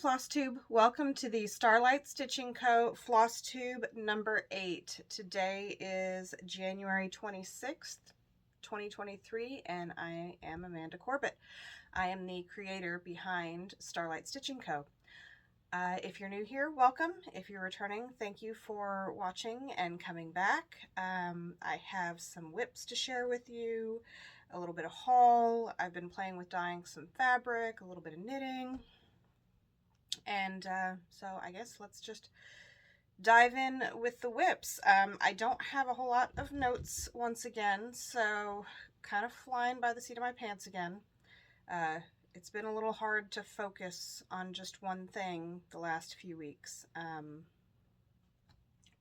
Flosstube. Welcome to the StarlightStitchingCo Flosstube number 8. Today is January 26th, 2023, and I am Amanda Corbett. I am the creator behind StarlightStitchingCo. If you're new here, welcome. If you're returning, thank you for watching and coming back. I have some whips to share with you, a little bit of haul. I've been playing with dyeing some fabric, a little bit of knitting. And so I guess let's just dive in with the whips. I don't have a whole lot of notes once again, so kind of flying by the seat of my pants again. It's been a little hard to focus on just one thing the last few weeks,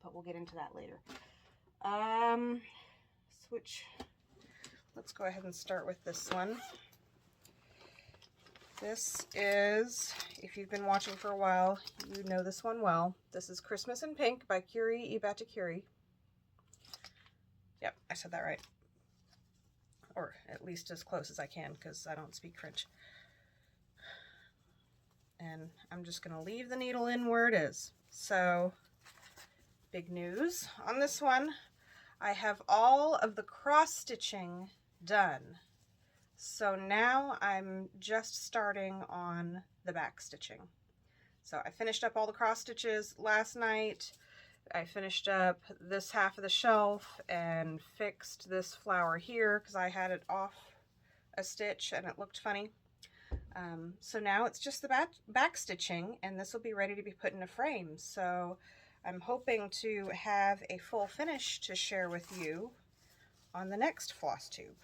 but we'll get into that later. Let's go ahead and start with this one. This is, if you've been watching for a while, you know this one well. This is Christmas in Pink by Curie Ibatakuri. Yep, I said that right. Or at least as close as I can, because I don't speak French. And I'm just going to leave the needle in where it is. So, big news on this one. I have all of the cross-stitching done. So now I'm just starting on the back stitching. So I finished up all the cross stitches last night. I finished up this half of the shelf and fixed this flower here because I had it off a stitch and it looked funny. So now it's just the back stitching, and this will be ready to be put in a frame. So I'm hoping to have a full finish to share with you on the next Flosstube.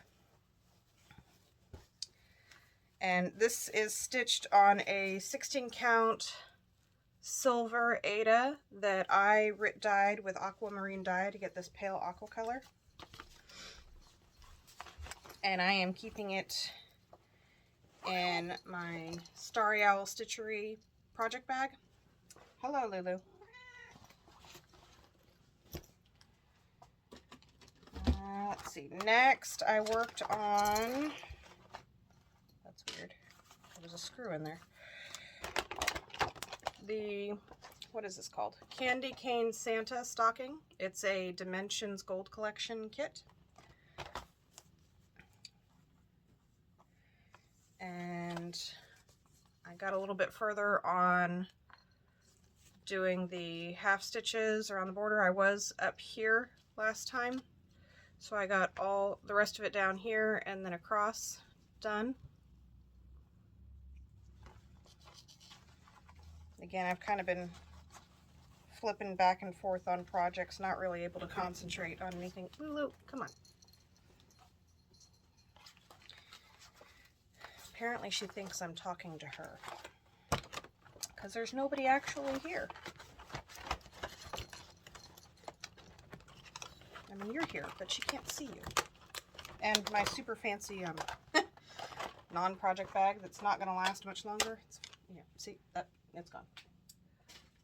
And this is stitched on a 16 count silver Ada that I dyed with aquamarine dye to get this pale aqua color. And I am keeping it in my Starry Owl Stitchery project bag. Hello, Lulu. Let's see. Next, I worked on... That's weird. There was a screw in there. What is this called? Candy Cane Santa stocking. It's a Dimensions Gold Collection kit. And I got a little bit further on doing the half stitches around the border. I was up here last time, so I got all the rest of it down here and then across done. Again, I've kind of been flipping back and forth on projects, not really able to concentrate on anything. Lulu, come on. Apparently she thinks I'm talking to her, because there's nobody actually here. I mean, you're here, but she can't see you. And my super fancy non-project bag that's not going to last much longer. See, it's gone.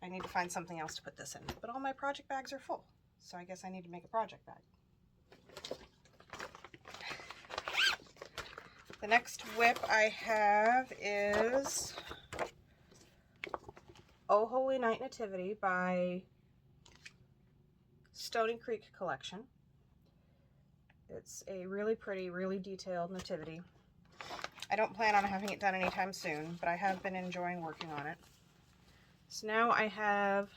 I need to find something else to put this in. But all my project bags are full, so I guess I need to make a project bag. The next whip I have is Oh Holy Night Nativity by Stony Creek Collection. It's a really pretty, really detailed nativity. I don't plan on having it done anytime soon, but I have been enjoying working on it. So now I have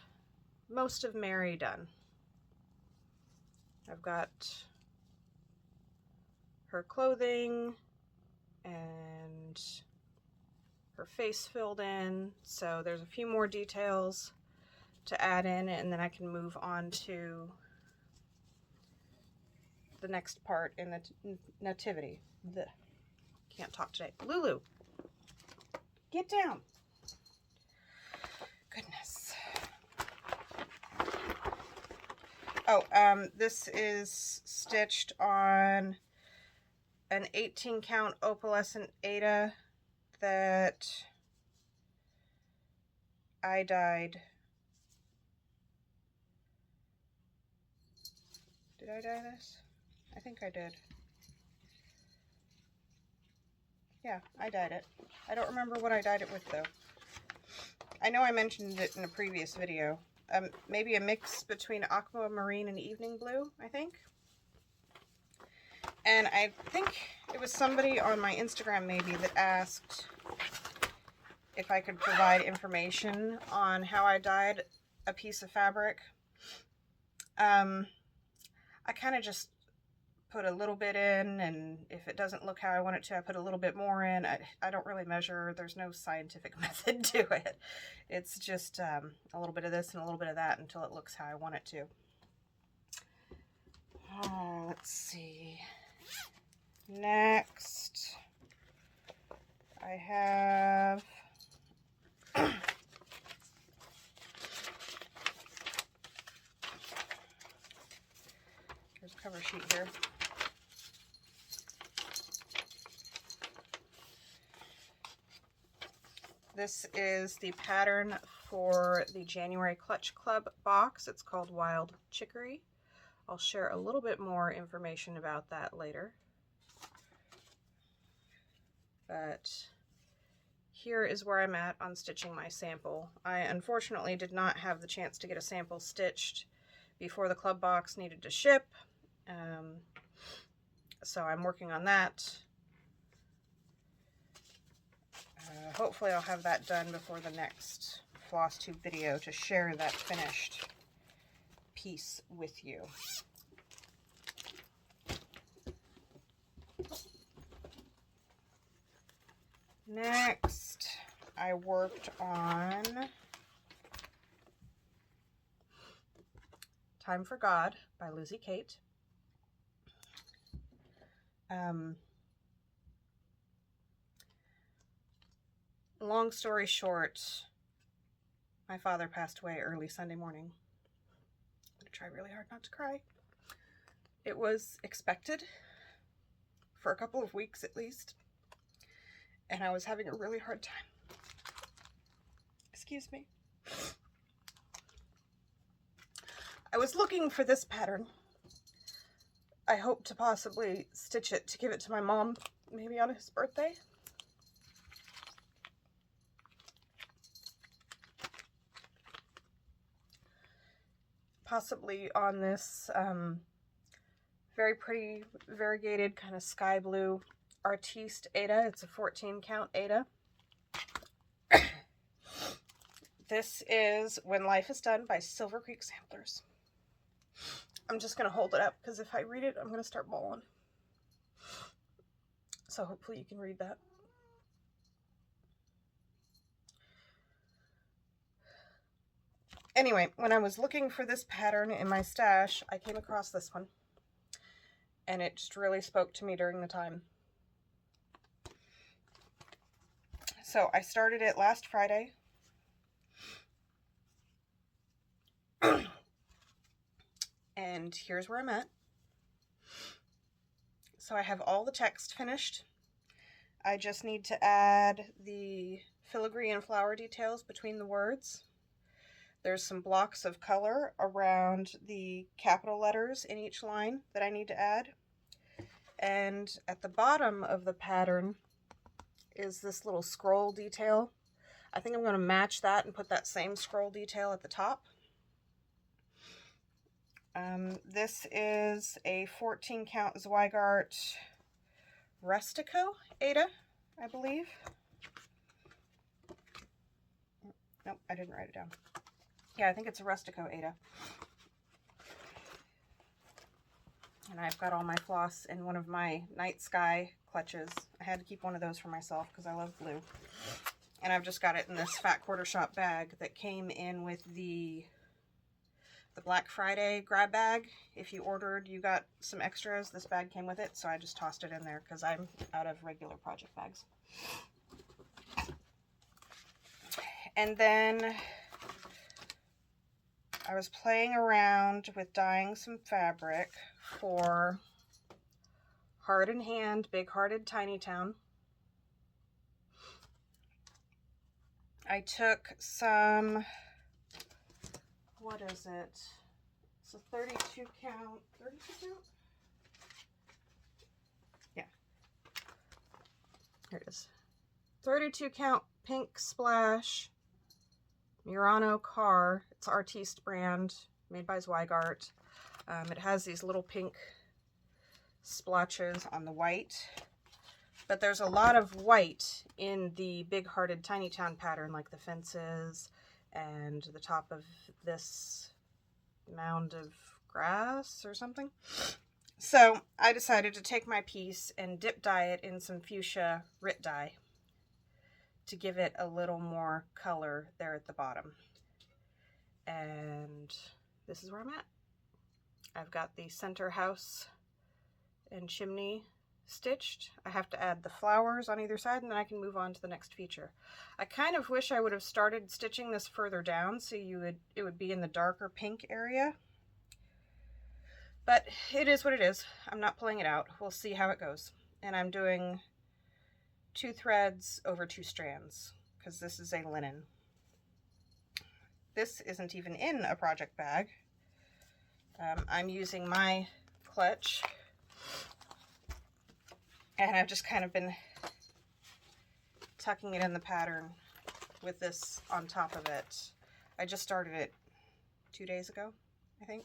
most of Mary done. I've got her clothing and her face filled in, so there's a few more details to add in, and then I can move on to the next part in the nativity. Can't talk today. Lulu, get down. Goodness. Oh, this is stitched on an 18 count opalescent Ada that I dyed. Did I dye this? I think I did. Yeah, I dyed it. I don't remember what I dyed it with though. I know I mentioned it in a previous video. Maybe a mix between aquamarine and evening blue, I think. And I think it was somebody on my Instagram maybe that asked if I could provide information on how I dyed a piece of fabric. I kind of just put a little bit in, and if it doesn't look how I want it to, I put a little bit more in. I don't really measure. There's no scientific method to it. It's just a little bit of this and a little bit of that until it looks how I want it to. Let's see. Next, I have here's a cover sheet here. This is the pattern for the January Clutch Club box. It's called Wild Chicory. I'll share a little bit more information about that later. But here is where I'm at on stitching my sample. I unfortunately did not have the chance to get a sample stitched before the club box needed to ship. So I'm working on that. Hopefully I'll have that done before the next Flosstube video to share that finished piece with you. Next, I worked on Time for God by Lizzie Kate. Long story short, my father passed away early Sunday morning. I'm going to try really hard not to cry. It was expected for a couple of weeks at least, and I was having a really hard time. Excuse me. I was looking for this pattern. I hope to possibly stitch it to give it to my mom, maybe on his birthday. Possibly on this very pretty variegated kind of sky blue Artiste Ada. It's a 14 count Ada. This is When Life is Done by Silver Creek Samplers. I'm just going to hold it up because if I read it, I'm going to start bawling. So hopefully you can read that. Anyway, when I was looking for this pattern in my stash, I came across this one. And it just really spoke to me during the time. So I started it last Friday. And here's where I'm at. So I have all the text finished. I just need to add the filigree and flower details between the words. There's some blocks of color around the capital letters in each line that I need to add. And at the bottom of the pattern is this little scroll detail. I think I'm going to match that and put that same scroll detail at the top. This is a 14 count Zweigart Rustico Ada, I believe. Nope, I didn't write it down. Yeah, I think it's a Rustico Ada. And I've got all my floss in one of my night sky clutches. I had to keep one of those for myself because I love blue. And I've just got it in this fat quarter shop bag that came in with the Black Friday grab bag. If you ordered, you got some extras. This bag came with it, so I just tossed it in there because I'm out of regular project bags. And then I was playing around with dyeing some fabric for Heart in Hand, Big Hearted Tiny Town. I took some, what is it? It's a 32 count, 32 count? Yeah. Here it is. 32 count Pink Splash Murano car. It's Artiste brand, made by Zweigart. It has these little pink splotches on the white, but there's a lot of white in the big hearted tiny town pattern, like the fences and the top of this mound of grass or something. So I decided to take my piece and dip dye it in some fuchsia Rit dye to give it a little more color there at the bottom. And this is where I'm at. I've got the center house and chimney stitched. I have to add the flowers on either side, and then I can move on to the next feature. I kind of wish I would have started stitching this further down so it would be in the darker pink area. But it is what it is. I'm not pulling it out. We'll see how it goes. And I'm doing 2 threads over 2 strands because this is a linen. This isn't even in a project bag. I'm using my clutch, and I've just kind of been tucking it in the pattern with this on top of it. I just started it 2 days ago, I think.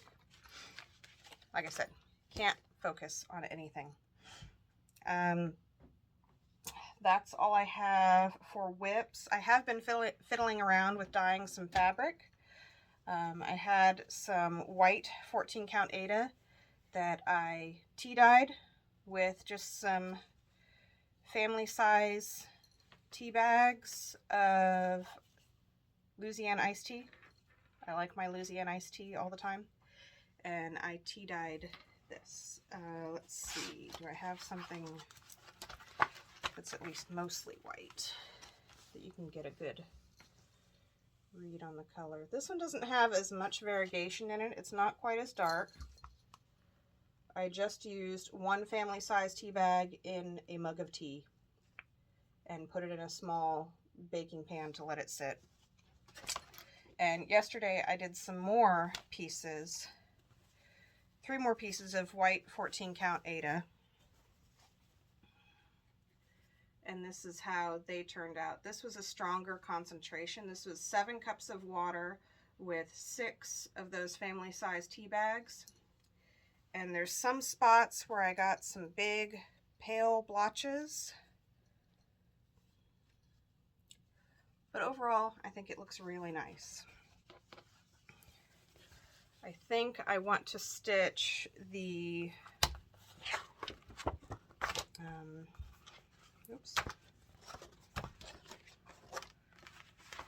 Like I said, can't focus on anything. That's all I have for whips. I have been fiddling around with dyeing some fabric. I had some white 14 count Ada that I tea dyed with just some family size tea bags of Louisiana iced tea. I like my Louisiana iced tea all the time. And I tea dyed this. Let's see, do I have something that's at least mostly white that you can get a good read on the color? This one doesn't have as much variegation in it. It's not quite as dark. I just used 1 family size tea bag in a mug of tea and put it in a small baking pan to let it sit. And yesterday I did some more pieces. 3 more pieces of white 14 count Ada. And this is how they turned out. This was a stronger concentration. This was 7 cups of water with 6 of those family size tea bags. And there's some spots where I got some big pale blotches. But overall, I think it looks really nice. I think I want to stitch the, oops.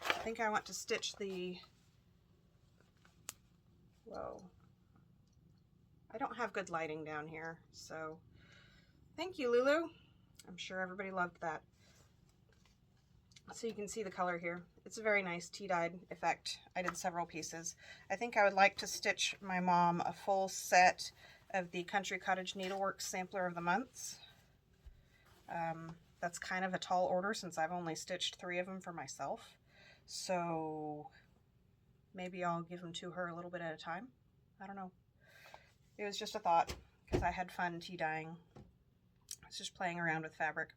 I think I want to stitch the, whoa. I don't have good lighting down here, so thank you, Lulu. I'm sure everybody loved that. So you can see the color here. It's a very nice tea-dyed effect. I did several pieces. I think I would like to stitch my mom a full set of the Country Cottage Needleworks Sampler of the Months. That's kind of a tall order since I've only stitched 3 of them for myself. So maybe I'll give them to her a little bit at a time. I don't know. It was just a thought because I had fun tea dyeing. I was just playing around with fabric.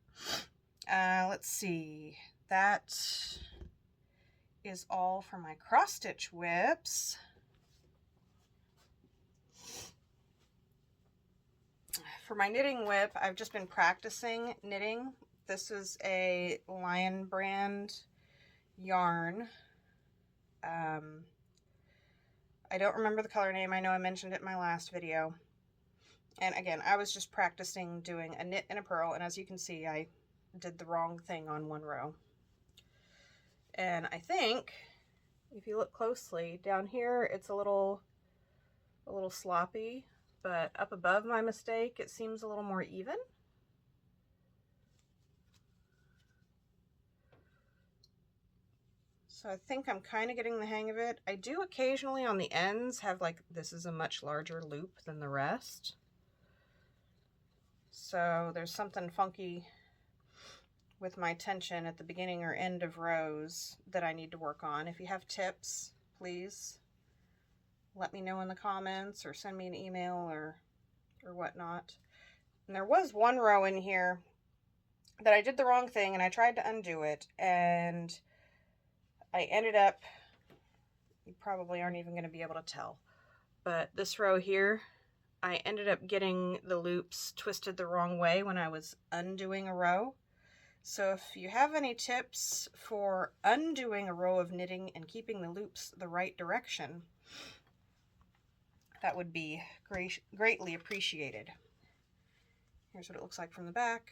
Let's see. That is all for my cross stitch whips. For my knitting whip, I've just been practicing knitting. This is a Lion brand yarn. I don't remember the color name. I know I mentioned it in my last video. And again, I was just practicing doing a knit and a purl, and as you can see, I did the wrong thing on 1 row. And I think, if you look closely, down here it's a little sloppy, but up above my mistake, it seems a little more even. So I think I'm kind of getting the hang of it. I do occasionally on the ends have like, this is a much larger loop than the rest. So there's something funky with my tension at the beginning or end of rows that I need to work on. If you have tips, please let me know in the comments or send me an email or whatnot. And there was 1 row in here that I did the wrong thing and I tried to undo it, and I ended up You probably aren't even going to be able to tell. But this row here, I ended up getting the loops twisted the wrong way when I was undoing a row. So if you have any tips for undoing a row of knitting and keeping the loops the right direction, that would be greatly appreciated. Here's what it looks like from the back.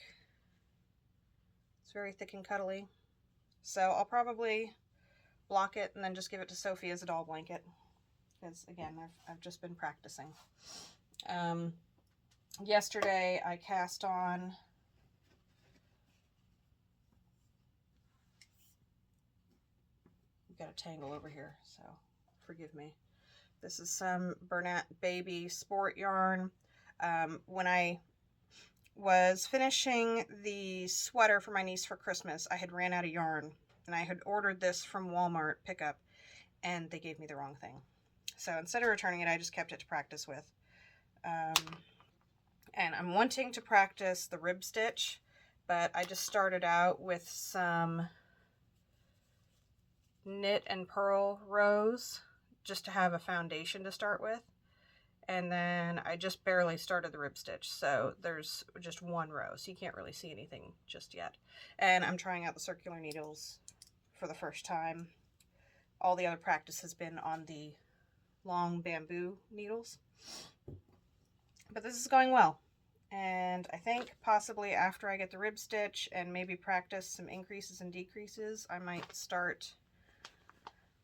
It's very thick and cuddly. So I'll probably block it and then just give it to Sophie as a doll blanket. Because again, I've just been practicing. Yesterday I cast on got a tangle over here, so forgive me. This is some Bernat Baby Sport yarn. When I was finishing the sweater for my niece for Christmas, I had ran out of yarn, and I had ordered this from Walmart pickup, and they gave me the wrong thing. So instead of returning it, I just kept it to practice with. And I'm wanting to practice the rib stitch, but I just started out with some knit and purl rows just to have a foundation to start with, and then I just barely started the rib stitch, so there's just one row, so you can't really see anything just yet. And I'm trying out the circular needles for the first time. All the other practice has been on the long bamboo needles, but this is going well. And I think possibly after I get the rib stitch and maybe practice some increases and decreases, I might start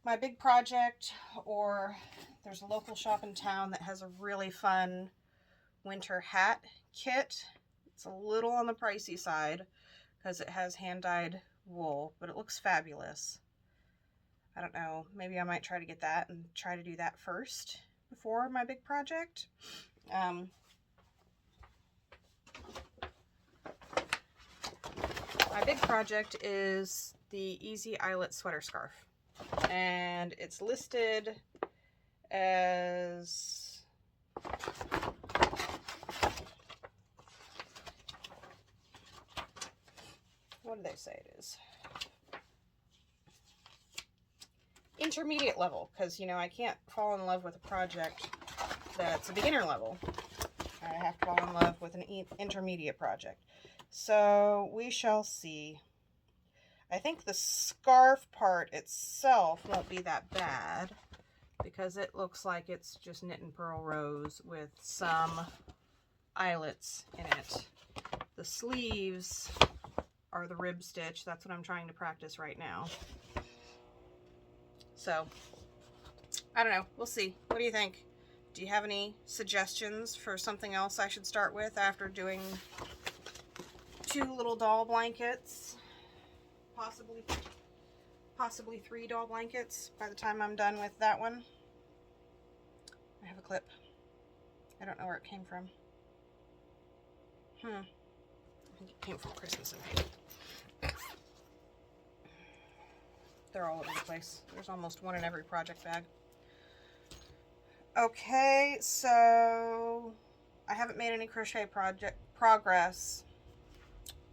my big project. Or there's a local shop in town that has a really fun winter hat kit. It's a little on the pricey side because it has hand-dyed wool, but it looks fabulous. I don't know, maybe I might try to get that and try to do that first before my big project. My big project is the Easy Eyelet Sweater Scarf, and it's listed as what do they say it is? Intermediate level, because you know I can't fall in love with a project that's a beginner level. I have to fall in love with an intermediate project. So we shall see. I think the scarf part itself won't be that bad because it looks like it's just knit and purl rows with some eyelets in it. The sleeves are the rib stitch. That's what I'm trying to practice right now. So, I don't know. We'll see. What do you think? Do you have any suggestions for something else I should start with after doing 2 little doll blankets? Possibly 3 doll blankets by the time I'm done with that one. I have a clip. I don't know where it came from. I think it came from Christmas in here. They're all over the place. There's almost one in every project bag. Okay, so I haven't made any crochet progress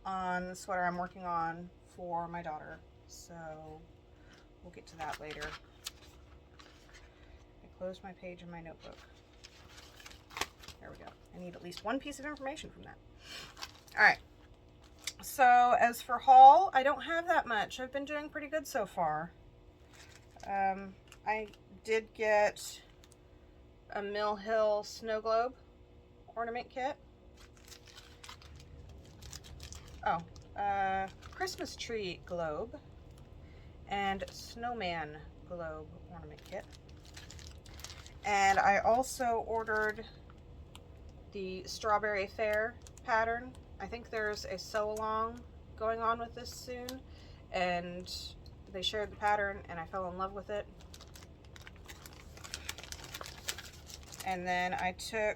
on the sweater I'm working on for my daughter, so we'll get to that later. I closed my page in my notebook. There we go. I need at least one piece of information from that. All right. So as for haul, I don't have that much. I've been doing pretty good so far. I did get a Mill Hill snow globe ornament kit. Oh, Christmas tree globe and snowman globe ornament kit. And I also ordered the Strawberry Fair pattern. I think there's a sew along going on with this soon, and they shared the pattern and I fell in love with it. And then I took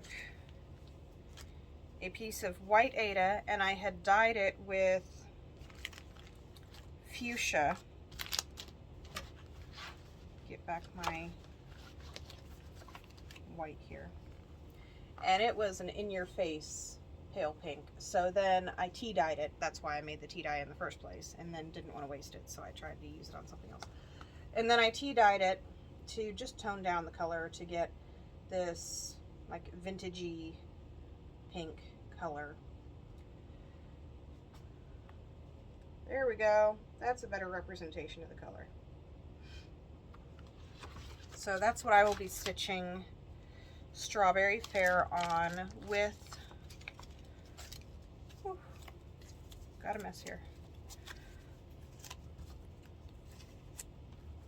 a piece of white Ada and I had dyed it with fuchsia. Get back my white here. And it was an in-your-face pale pink. So then I tea dyed it. That's why I made the tea dye in the first place, and then didn't want to waste it, so I tried to use it on something else. And then I tea dyed it to just tone down the color to get this like vintagey pink color. There we go. That's a better representation of the color. So that's what I will be stitching Strawberry Fair on with, whew, got a mess here,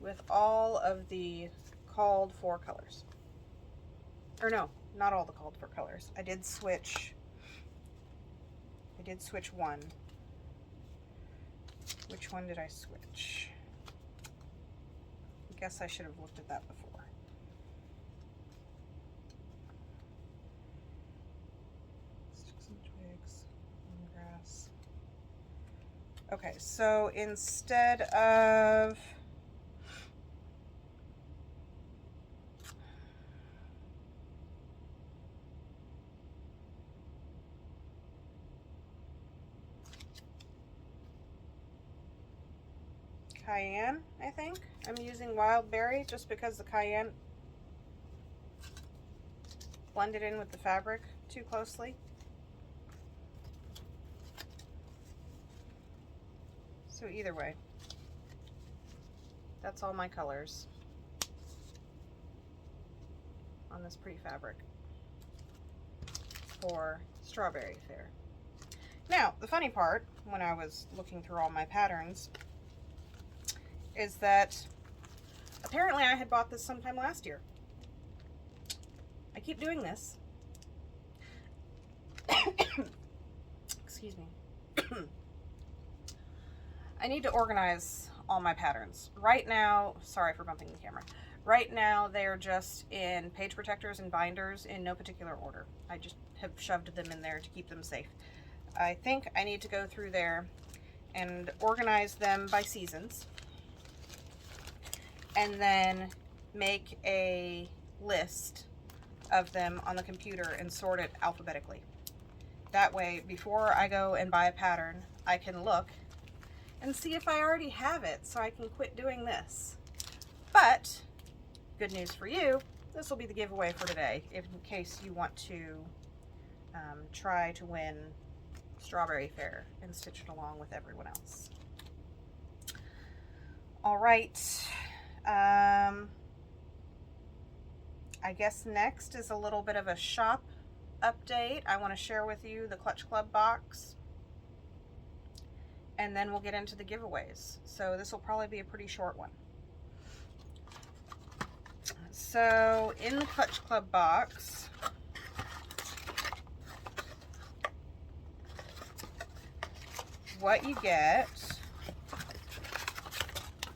with all of the called for colors. Or no, not all the called for colors. I did switch one. Which one did I switch? I guess I should have looked at that before. Sticks and twigs, grass. Okay, so instead of cayenne, I think I'm using wild berry just because the cayenne blended in with the fabric too closely. So either way, that's all my colors on this pretty fabric for Strawberry Fair. Now, the funny part, when I was looking through all my patterns, is that apparently I had bought this sometime last year. I keep doing this. Excuse me. I need to organize all my patterns. Right now, sorry for bumping the camera. Right now they are just in page protectors and binders in no particular order. I just have shoved them in there to keep them safe. I think I need to go through there and organize them by seasons, and then make a list of them on the computer and sort it alphabetically. That way, before I go and buy a pattern, I can look and see if I already have it, so I can quit doing this. But, good news for you, this will be the giveaway for today, in case you want to try to win Strawberry Fair and stitch it along with everyone else. All right. I guess next is a little bit of a shop update. I want to share with you the Clutch Club box, and then we'll get into the giveaways. So this will probably be a pretty short one. So in the Clutch Club box, what you get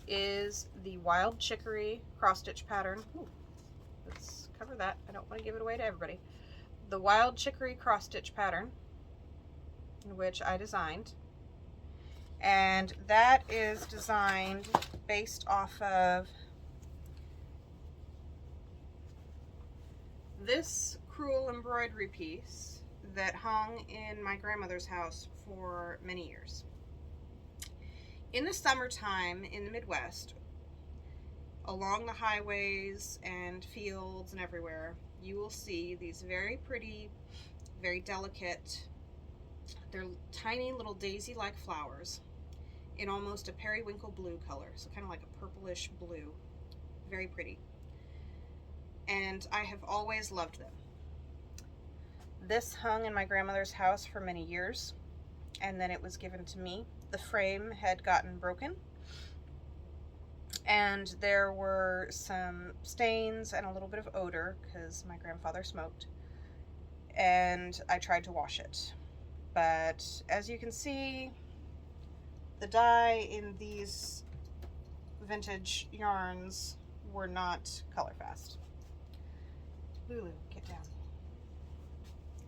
is the Wild Chicory cross stitch pattern. Ooh, let's cover that. I don't want to give it away to everybody. The Wild Chicory cross stitch pattern, which I designed, and that is designed based off of this crewel embroidery piece that hung in my grandmother's house for many years. In the summertime in the Midwest, along the highways and fields and everywhere, you will see these very pretty, very delicate, they're tiny little daisy-like flowers in almost a periwinkle blue color, so kind of like a purplish blue. Very pretty. And I have always loved them. This hung in my grandmother's house for many years, and then it was given to me. The frame had gotten broken, and there were some stains and a little bit of odor because my grandfather smoked, and I tried to wash it. But as you can see, the dye in these vintage yarns were not color fast. Lulu, get down.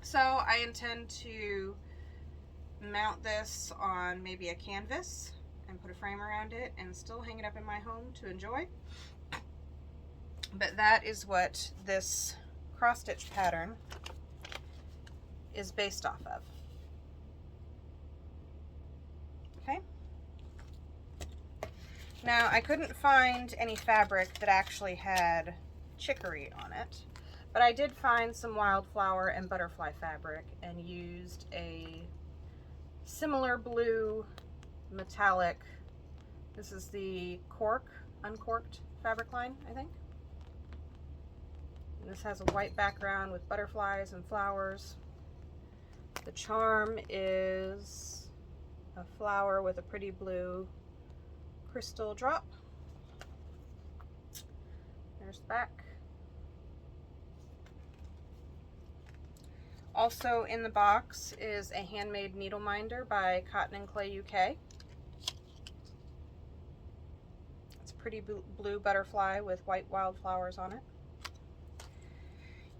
So I intend to mount this on maybe a canvas and put a frame around it and still hang it up in my home to enjoy. But that is what this cross stitch pattern is based off of. Okay. Now, I couldn't find any fabric that actually had chicory on it, but I did find some wildflower and butterfly fabric and used a similar blue metallic. This is the uncorked fabric line, I think. And this has a white background with butterflies and flowers. The charm is a flower with a pretty blue crystal drop. There's the back. Also in the box is a handmade needle minder by Cotton and Clay UK. It's a pretty blue butterfly with white wildflowers on it.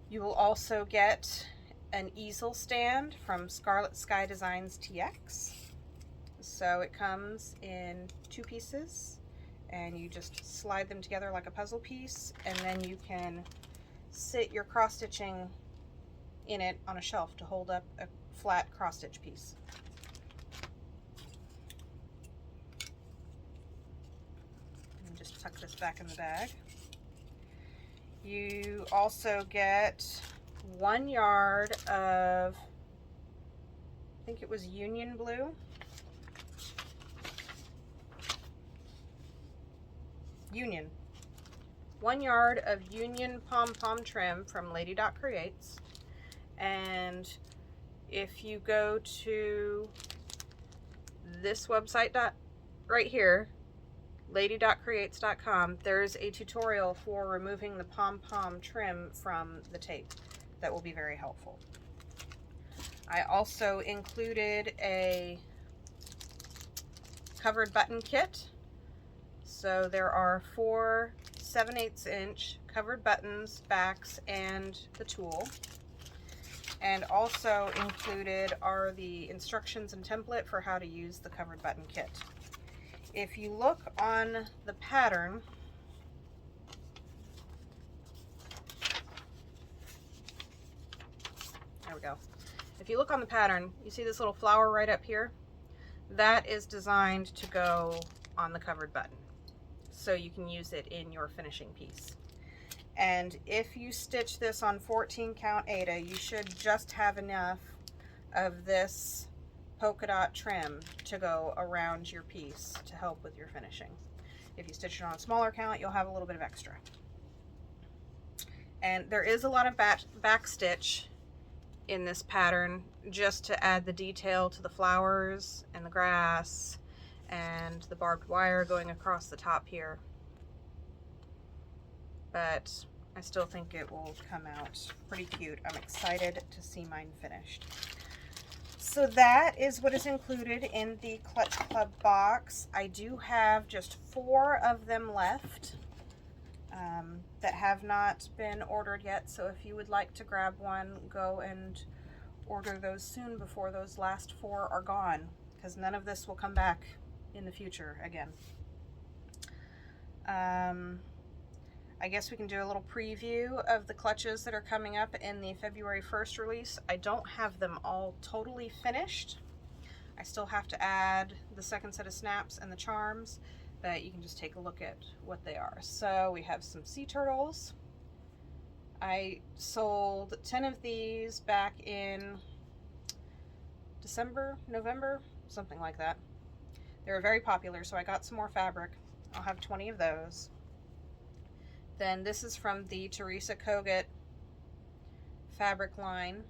You will also get an easel stand from Scarlet Sky Designs TX. So it comes in 2 pieces and you just slide them together like a puzzle piece, and then you can sit your cross stitching in it on a shelf to hold up a flat cross stitch piece. And just tuck this back in the bag. You also get 1 yard of, I think it was Union Blue. Union. 1 yard of Union pom-pom trim from Lady Creates. And if you go to this website right here, lady.creates.com, there's a tutorial for removing the pom-pom trim from the tape that will be very helpful. I also included a covered button kit. So there are 4 7/8 inch covered buttons, backs, and the tool. And also included are the instructions and template for how to use the covered button kit. If you look on the pattern, there we go. If you look on the pattern, you see this little flower right up here? That is designed to go on the covered button, so you can use it in your finishing piece. And if you stitch this on 14 count Ada, you should just have enough of this polka dot trim to go around your piece to help with your finishing. If you stitch it on a smaller count, you'll have a little bit of extra. And there is a lot of back stitch in this pattern just to add the detail to the flowers and the grass and the barbed wire going across the top here. But I still think it will come out pretty cute. I'm excited to see mine finished. So that is what is included in the Clutch Club box. I do have just 4 of them left that have not been ordered yet. So if you would like to grab one, go and order those soon before those last 4 are gone, because none of this will come back in the future again. I guess we can do a little preview of the clutches that are coming up in the February 1st release. I don't have them all totally finished. I still have to add the second set of snaps and the charms, but you can just take a look at what they are. So we have some sea turtles. I sold 10 of these back in December, November, something like that. They were very popular, so I got some more fabric. I'll have 20 of those. Then this is from the Teresa Kogut fabric line.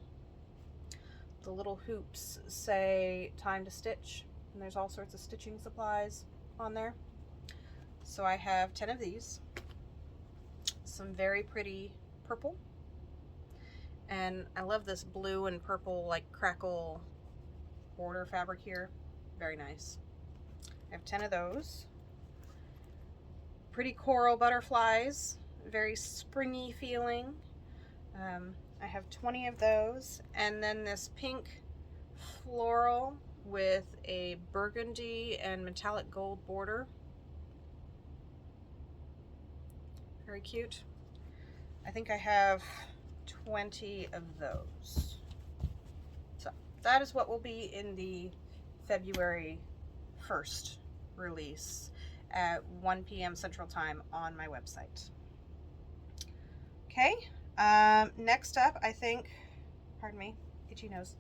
The little hoops say time to stitch, and there's all sorts of stitching supplies on there. So I have 10 of these. Some very pretty purple. And I love this blue and purple like crackle border fabric here. Very nice. I have 10 of those. Pretty coral butterflies, very springy feeling. I have 20 of those, and then this pink floral with a burgundy and metallic gold border. Very cute. I think I have 20 of those. So that is what will be in the February 1st release. at 1 p.m. Central Time on my website. Okay, next up, I think, pardon me, itchy nose.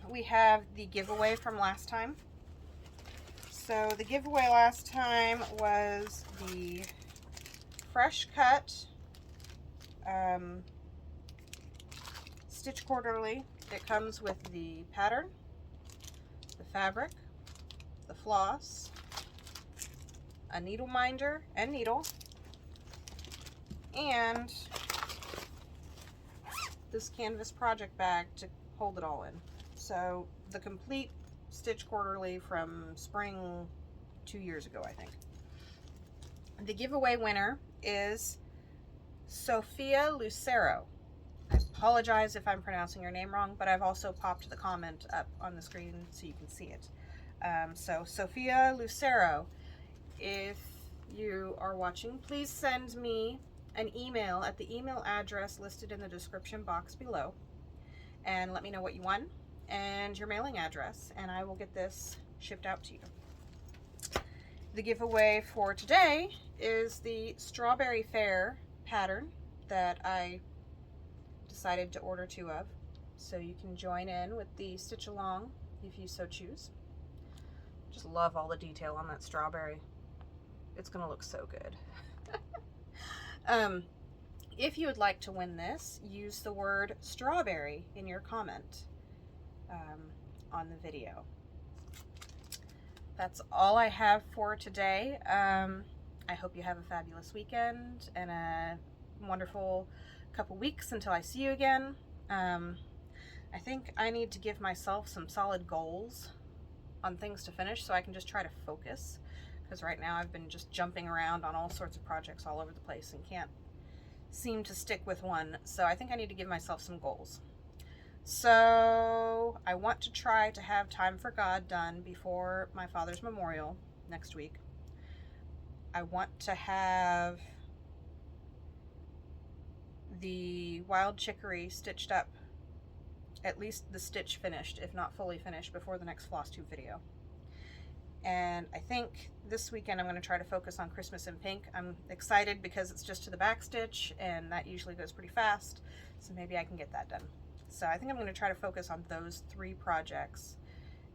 We have the giveaway from last time. So the giveaway last time was the fresh cut Stitch Quarterly. It comes with the pattern, the fabric, the floss, a needle minder and needle, and this canvas project bag to hold it all in. So the complete Stitch Quarterly from spring 2 years ago, I think. The giveaway winner is Sophia Lucero. I apologize if I'm pronouncing your name wrong, but I've also popped the comment up on the screen so you can see it. So Sophia Lucero, if you are watching, please send me an email at the email address listed in the description box below and let me know what you won and your mailing address, and I will get this shipped out to you. The giveaway for today is the Strawberry Fair pattern that I decided to order 2 of, so you can join in with the stitch along if you so choose. Just love all the detail on that strawberry. It's gonna look so good. If you would like to win this, use the word strawberry in your comment on the video. That's all I have for today. I hope you have a fabulous weekend and a wonderful couple weeks until I see you again. I think I need to give myself some solid goals on things to finish so I can just try to focus, because right now I've been just jumping around on all sorts of projects all over the place and can't seem to stick with one. So I think I need to give myself some goals. So I want to try to have Time for God done before my father's memorial next week. I want to have the Wild Chicory stitched up, at least the stitch finished, if not fully finished, before the next Flosstube video. And I think this weekend I'm going to try to focus on Christmas in Pink. I'm excited because it's just to the back stitch and that usually goes pretty fast, so maybe I can get that done. So I think I'm going to try to focus on those 3 projects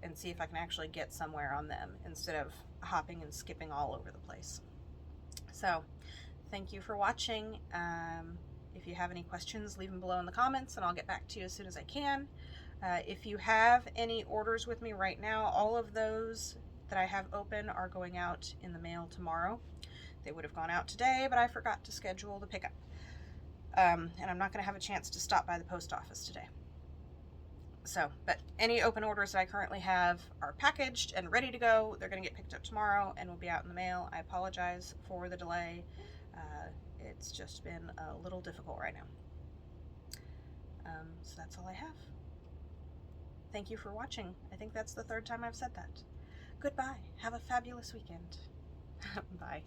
and see if I can actually get somewhere on them instead of hopping and skipping all over the place. So thank you for watching. If you have any questions, leave them below in the comments and I'll get back to you as soon as I can. If you have any orders with me right now, all of those that I have open are going out in the mail tomorrow. They would have gone out today, but I forgot to schedule the pickup. And I'm not going to have a chance to stop by the post office today. So, but any open orders that I currently have are packaged and ready to go. They're going to get picked up tomorrow and will be out in the mail. I apologize for the delay. It's just been a little difficult right now. So that's all I have. Thank you for watching. I think that's the 3rd time I've said that. Goodbye. Have a fabulous weekend. Bye.